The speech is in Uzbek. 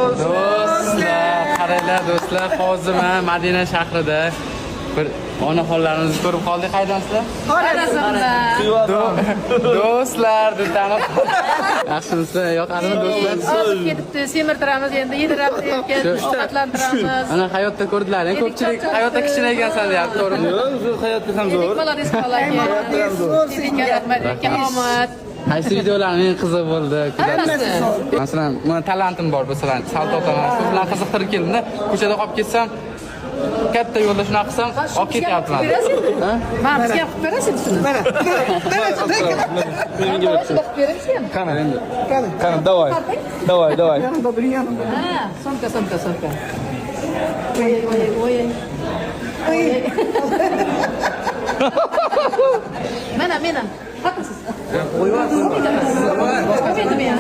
Do'stlar, qaranglar do'stlar, hozir men Madina shahrida bir onaxonlarimizni ko'rib qoldik. Qaydansizlar? Do'stlar, deb tanib. Yaxshimisizlar? Yoqadimi do'stlar? Hozir ketibdi, semirtiramiz, endi yediramiz, ovqatlantiramiz. Ana hayotda ko'rdilar, ko'pchilik hayotda kichkina ekansan deyapti, to'g'rimi? Yo'q, hayotda ham zo'r. Молодец, aka. Omad. Qaysi videolarning eng qiziq bo'ldi? Masalan, men talentim bor, masalan, salto otaman. Shu bilan qiziqtirib keldim-da, ko'chada qolib ketsam, katta yo'lda shunaqa qilsam, olib ketyapman. Ha? Mana bizga qilib berasiz shuni. Mana. Menga Berasiz. Qani endi. Qani, давай. Давай. Ha, somka. Voy. Mana. Haklısınız. Koyuyorsun. Koymadım ya.